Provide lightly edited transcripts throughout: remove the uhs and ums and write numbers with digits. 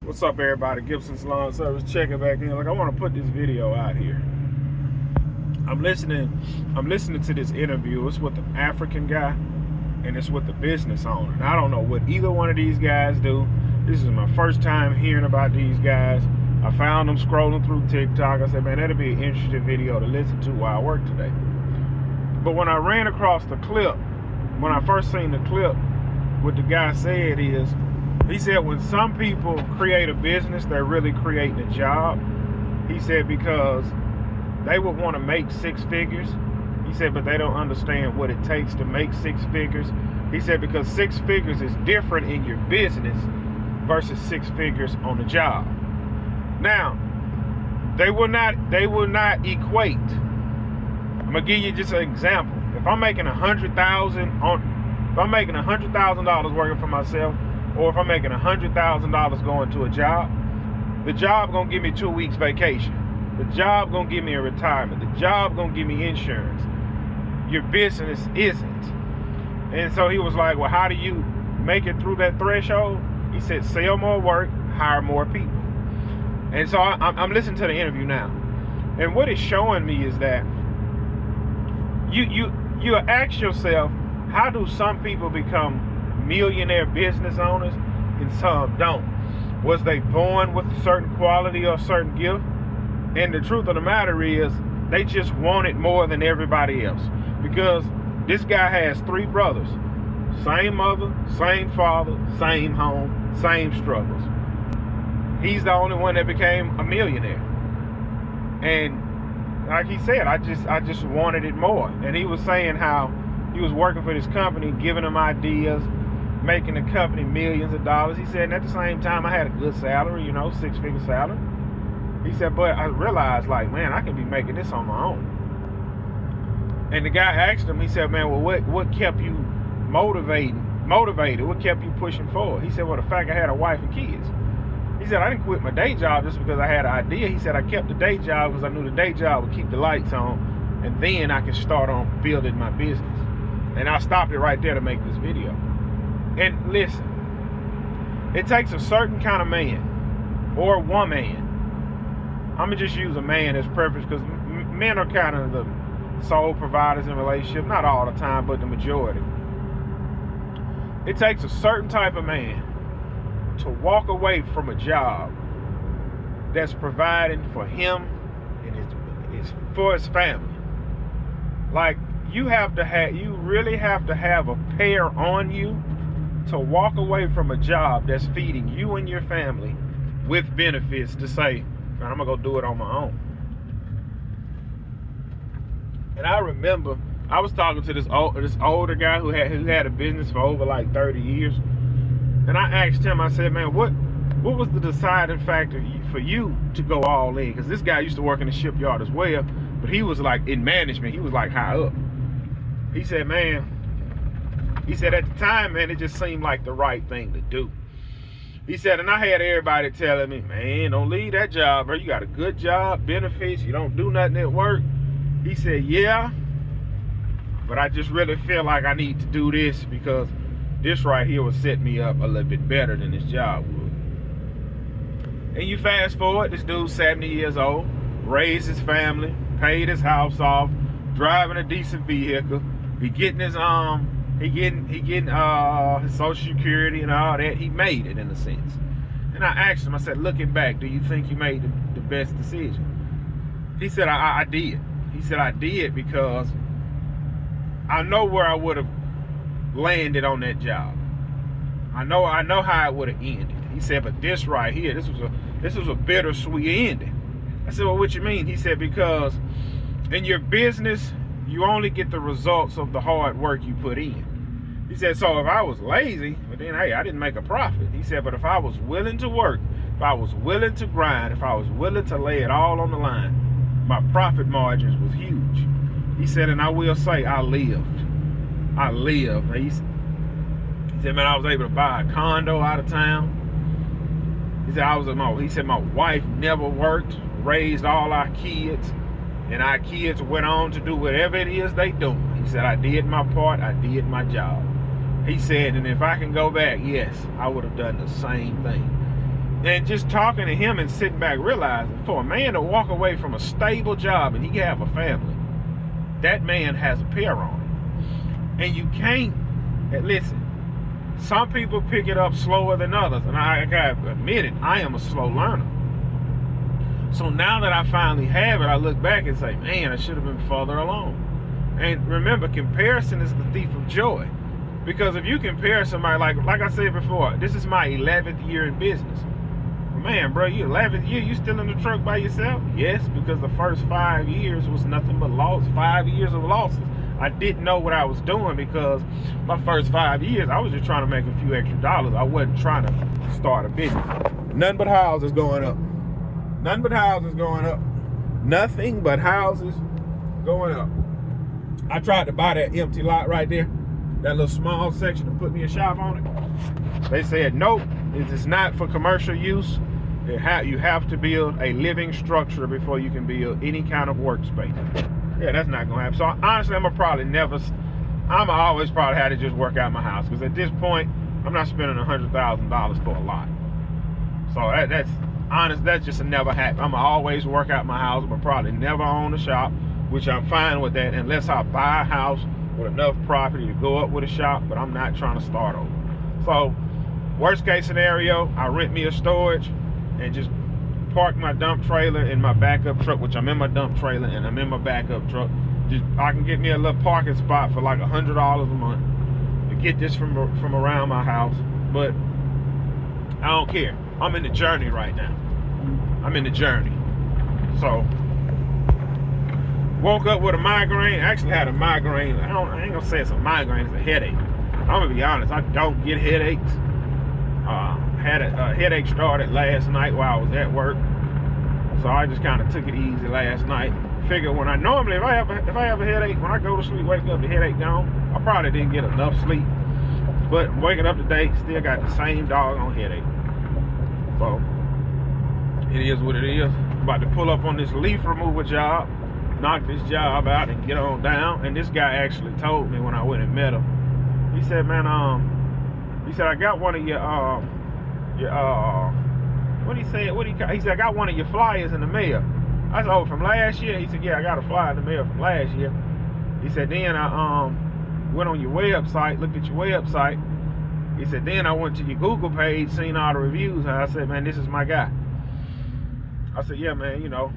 What's up, everybody? Gibson's Lawn Service checking back in. Like, I want to put this video out here. I'm listening to this interview. It's with an African guy, and it's with the business owner. And I don't know what either one of these guys do. This is my first time hearing about these guys. I found them scrolling through TikTok. I said, man, that'd be an interesting video to listen to while I work today. But when I ran across the clip, when I first seen the clip, what the guy said is, he said when some people create a business, they're really creating a job. He said because they would want to make six figures. He said, but they don't understand what it takes to make six figures. He said because six figures is different in your business versus six figures on the job. Now, they will not equate. I'm gonna give you just an example. If I'm making $100,000 working for myself, or if I'm making $100,000 going to a job, the job gonna give me 2 weeks vacation. The job gonna give me a retirement. The job gonna give me insurance. Your business isn't. And so he was like, well, how do you make it through that threshold? He said, sell more work, hire more people. And so I'm listening to the interview now. And what it's showing me is that you ask yourself, how do some people become millionaire business owners and some don't? Was they born with a certain quality or a certain gift? And the truth of the matter is, they just want it more than everybody else. Because this guy has 3 brothers, same mother, same father, same home, same struggles. He's the only one that became a millionaire. And like he said, I just wanted it more. And he was saying how he was working for this company, giving them ideas, making the company millions of dollars. He said, and at the same time, I had a good salary, 6-figure salary. He said, but I realized, like, man, I can be making this on my own. And the guy asked him, he said, man, well, what kept you motivated? What kept you pushing forward? He said, well, the fact I had a wife and kids. He said, I didn't quit my day job just because I had an idea. He said, I kept the day job because I knew the day job would keep the lights on, and then I could start on building my business. And I stopped it right there to make this video. And listen, it takes a certain kind of man or woman. I'm going to just use a man as preference because men are kind of the sole providers in relationships. Not all the time, but the majority. It takes a certain type of man to walk away from a job that's providing for him and for his family. Like, you really have to have a pair on you to walk away from a job that's feeding you and your family with benefits to say, I'm gonna go do it on my own. And I remember I was talking to this older guy who had a business for over like 30 years. And I asked him, I said, man, what was the deciding factor for you to go all in? Because this guy used to work in the shipyard as well, but he was like in management. He was like high up. He said, at the time, man, it just seemed like the right thing to do. He said, and I had everybody telling me, man, don't leave that job, bro. You got a good job, benefits, you don't do nothing at work. He said, yeah, but I just really feel like I need to do this because this right here would set me up a little bit better than this job would. And you fast forward, this dude's 70 years old, raised his family, paid his house off, driving a decent vehicle. He getting his his Social Security and all that. He made it in a sense. And I asked him, I said, looking back, do you think you made the best decision? He said, I did. He said, I did because I know where I would have landed on that job. I know how it would have ended. He said, but this right here, this was a bittersweet ending. I said, well, what you mean? He said, because in your business, you only get the results of the hard work you put in. He said, so if I was lazy, but then, hey, I didn't make a profit. He said, but if I was willing to work, if I was willing to grind, if I was willing to lay it all on the line, my profit margins was huge. He said, and I will say, I lived. He said, man, I was able to buy a condo out of town. He said, my wife never worked, raised all our kids. And our kids went on to do whatever it is they do. He said, I did my part, I did my job. He said, and if I can go back, yes, I would have done the same thing. And just talking to him and sitting back, realizing for a man to walk away from a stable job and he have a family, that man has a pair on. And you can't, and listen, some people pick it up slower than others. And I gotta admit it, I am a slow learner. So now that I finally have it, I look back and say, man, I should have been further along. And remember, comparison is the thief of joy. Because if you compare somebody, like I said before, this is my 11th year in business. Man, bro, you 11th year, you still in the truck by yourself? Yes, because the first 5 years was nothing but loss. 5 years of losses. I didn't know what I was doing because my first 5 years, I was just trying to make a few extra dollars. I wasn't trying to start a business. Nothing but houses going up. Nothing but houses going up. Nothing but houses going up. I tried to buy that empty lot right there, that little small section, to put me a shop on it. They said, nope, it's not for commercial use. You have to build a living structure before you can build any kind of workspace. Yeah, that's not gonna happen. So honestly, I'm always probably had to just work out my house, because at this point, I'm not spending $100,000 for a lot. So that's honest. That's just a never happen. I'm gonna always work out my house, but probably never own a shop, which I'm fine with that, unless I buy a house with enough property to go up with a shop. But I'm not trying to start over. So worst case scenario, I rent me a storage and just park my dump trailer in my backup truck, which I'm in my dump trailer and I'm in my backup truck. I can get me a little parking spot for like $100 a month to get this from around my house. But I don't care. I'm in the journey right now. I'm in the journey. So woke up with a migraine. I actually had a migraine. I ain't gonna say it's a migraine, it's a headache. I'm gonna be honest, I don't get headaches. Had a headache started last night while I was at work, so I just kind of took it easy last night. Figured when I normally, if I have a headache, when I go to sleep, wake up, the headache gone. I probably didn't get enough sleep, but waking up today, still got the same doggone headache. So it is what it is. About to pull up on this leaf removal job, knock this job out and get on down. And this guy actually told me when I went and met him. He said, man, he said, I got one of your he said, I got one of your flyers in the mail. I said, oh, from last year? He said, yeah, I got a flyer in the mail from last year. He said, then I went on your website, looked at your website. He said, then I went to your Google page, seen all the reviews, and I said, man, this is my guy. I said, yeah, man, you know,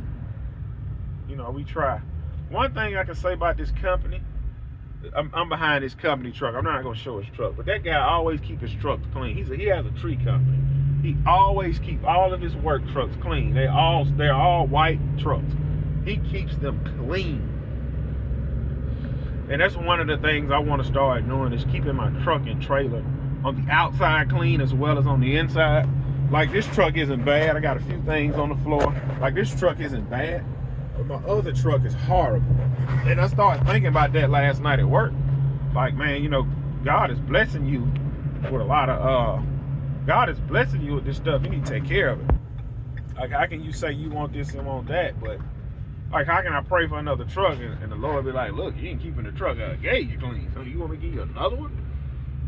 we try. One thing I can say about this company, I'm behind this company truck. I'm not gonna show his truck, but that guy always keep his trucks clean. He has a tree company. He always keep all of his work trucks clean. They're all white trucks. He keeps them clean. And that's one of the things I want to start doing, is keeping my truck and trailer on the outside clean as well as on the inside. Like, this truck isn't bad. I got a few things on the floor. Like, this truck isn't bad, but my other truck is horrible. And I started thinking about that last night at work. Like, man, you know, God is blessing you with a lot of God is blessing you with this stuff. You need to take care of it. Like, how can you say you want this and want that, but like, how can I pray for another truck and the Lord be like, look, you ain't keeping the truck gauge clean, so you want me to give you another one?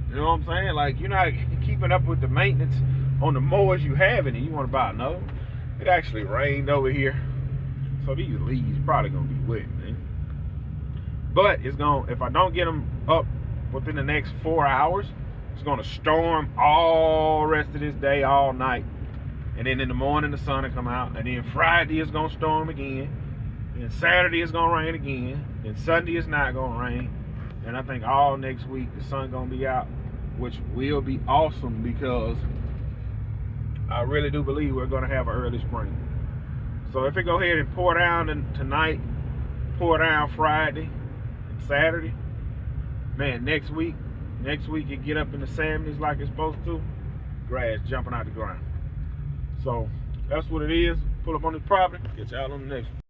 You know what I'm saying? Like, you're not keeping up with the maintenance on the mowers you have, and you want to buy another one. It actually rained over here, so these leaves probably gonna be wet, man. But it's gonna, if I don't get them up within the next 4 hours, it's gonna storm all rest of this day, all night. And then in the morning, the sun will come out. And then Friday is gonna storm again. And Saturday is gonna rain again. And Sunday is not gonna rain. And I think all next week the sun gonna be out, which will be awesome, because I really do believe we're gonna have an early spring. So if it go ahead and pour down tonight, pour down Friday and Saturday, man, next week it get up in the 70s like it's supposed to, grass jumping out the ground. So that's what it is. Pull up on this property, get y'all on the next one.